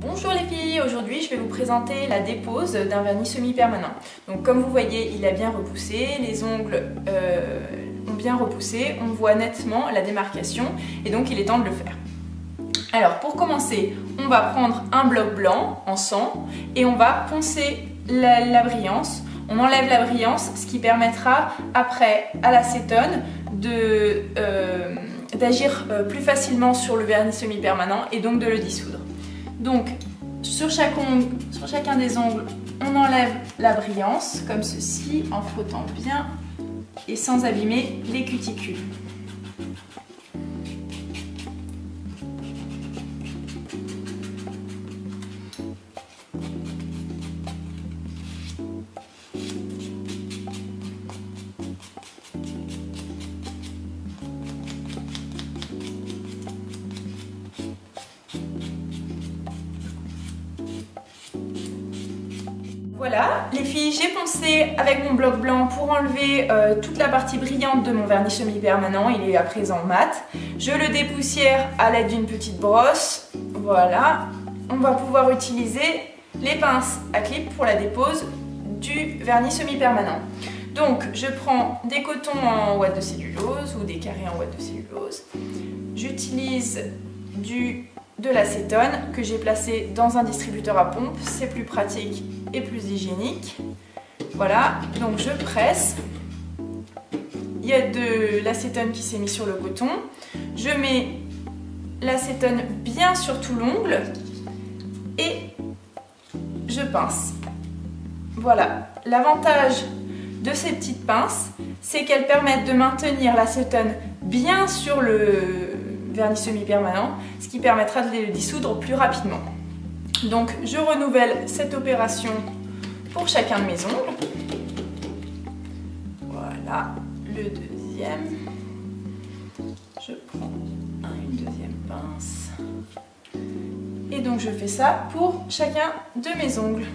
Bonjour les filles, aujourd'hui je vais vous présenter la dépose d'un vernis semi-permanent. Donc comme vous voyez, il a bien repoussé, les ongles ont bien repoussé, on voit nettement la démarcation et donc il est temps de le faire. Alors pour commencer, on va prendre un bloc blanc en sang et on va poncer la brillance. On enlève la brillance, ce qui permettra après à l'acétone d'agir plus facilement sur le vernis semi-permanent et donc de le dissoudre. Donc sur chacun des ongles, on enlève la brillance comme ceci en frottant bien et sans abîmer les cuticules. Voilà, les filles, j'ai poncé avec mon bloc blanc pour enlever toute la partie brillante de mon vernis semi-permanent. Il est à présent mat. Je le dépoussière à l'aide d'une petite brosse. Voilà, on va pouvoir utiliser les pinces à clip pour la dépose du vernis semi-permanent. Donc, je prends des cotons en ouate de cellulose ou des carrés en ouate de cellulose. J'utilise de l'acétone que j'ai placé dans un distributeur à pompe, c'est plus pratique et plus hygiénique. Voilà, donc je presse. Il y a de l'acétone qui s'est mis sur le coton. Je mets l'acétone bien sur tout l'ongle et je pince. Voilà, l'avantage de ces petites pinces, c'est qu'elles permettent de maintenir l'acétone bien sur le vernis semi-permanent, ce qui permettra de le dissoudre plus rapidement. Donc je renouvelle cette opération pour chacun de mes ongles. Voilà, le deuxième. Je prends une deuxième pince. Et donc je fais ça pour chacun de mes ongles.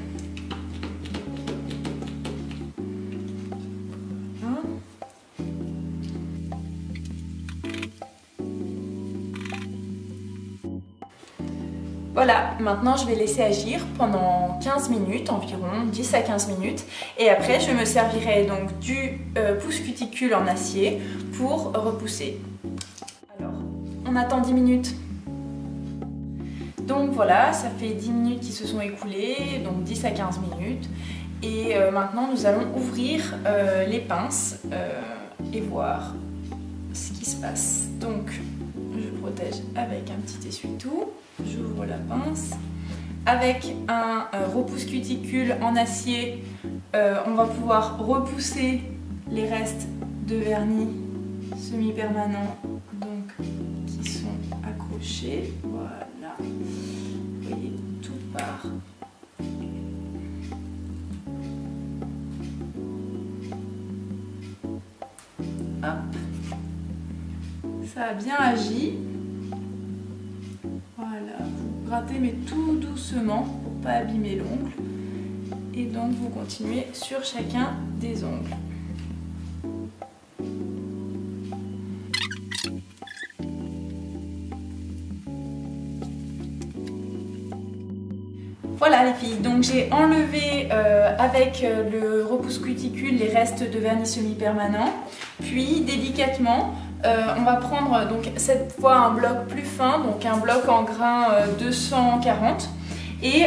Voilà, maintenant je vais laisser agir pendant 15 minutes, environ 10 à 15 minutes. Et après, je me servirai donc du pousse-cuticule en acier pour repousser. Alors, on attend 10 minutes. Donc voilà, ça fait 10 minutes qui se sont écoulées, donc 10 à 15 minutes. Et maintenant, nous allons ouvrir les pinces et voir ce qui se passe. Donc, je protège avec un petit essuie-tout. J'ouvre la pince. Avec un repousse cuticule en acier, on va pouvoir repousser les restes de vernis semi-permanent qui sont accrochés. Voilà. Vous voyez, tout part. Hop. Ça a bien agi. Voilà, vous grattez mais tout doucement pour ne pas abîmer l'ongle. Et donc vous continuez sur chacun des ongles. Voilà les filles, donc j'ai enlevé avec le repousse cuticule les restes de vernis semi-permanent. Puis délicatement, on va prendre donc cette fois un bloc plus fin, donc un bloc en grain 240 et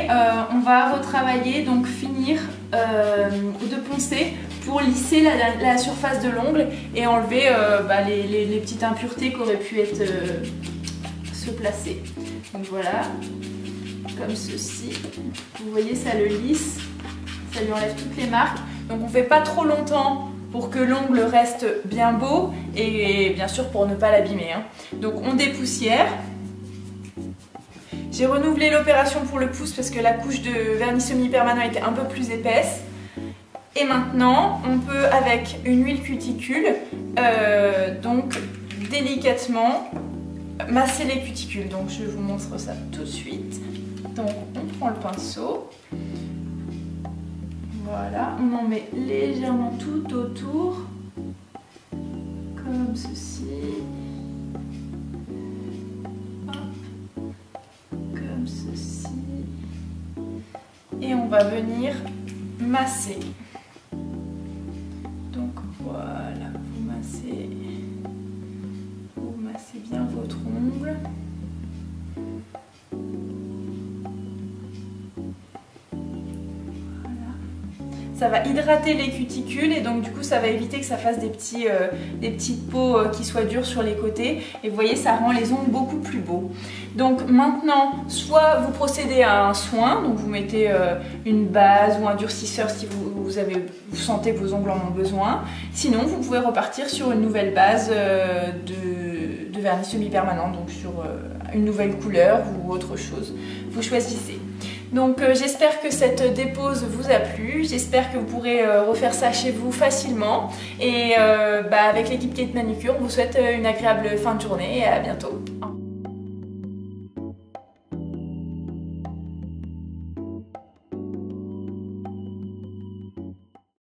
on va retravailler, donc finir de poncer pour lisser la surface de l'ongle et enlever les petites impuretés qui auraient pu être se placer. Donc voilà, comme ceci, vous voyez ça le lisse, ça lui enlève toutes les marques. Donc on ne fait pas trop longtemps pour que l'ongle reste bien beau et bien sûr pour ne pas l'abîmer. Donc on dépoussière. J'ai renouvelé l'opération pour le pouce parce que la couche de vernis semi-permanent était un peu plus épaisse. Et maintenant on peut avec une huile cuticule donc délicatement masser les cuticules. Donc je vous montre ça tout de suite. Donc on prend le pinceau. Voilà, on en met légèrement tout autour, comme ceci. Hop, comme ceci. va venir masser. Donc voilà, vous massez bien votre ongle. Ça va hydrater les cuticules et donc du coup ça va éviter que ça fasse des petites peaux qui soient dures sur les côtés. Et vous voyez, ça rend les ongles beaucoup plus beaux. Donc maintenant, soit vous procédez à un soin, donc vous mettez une base ou un durcisseur si vous sentez que vos ongles en ont besoin. Sinon, vous pouvez repartir sur une nouvelle base de vernis semi-permanent, donc sur une nouvelle couleur ou autre chose. Vous choisissez. Donc j'espère que cette dépose vous a plu, j'espère que vous pourrez refaire ça chez vous facilement et avec l'équipe Kate Manucure, on vous souhaite une agréable fin de journée et à bientôt.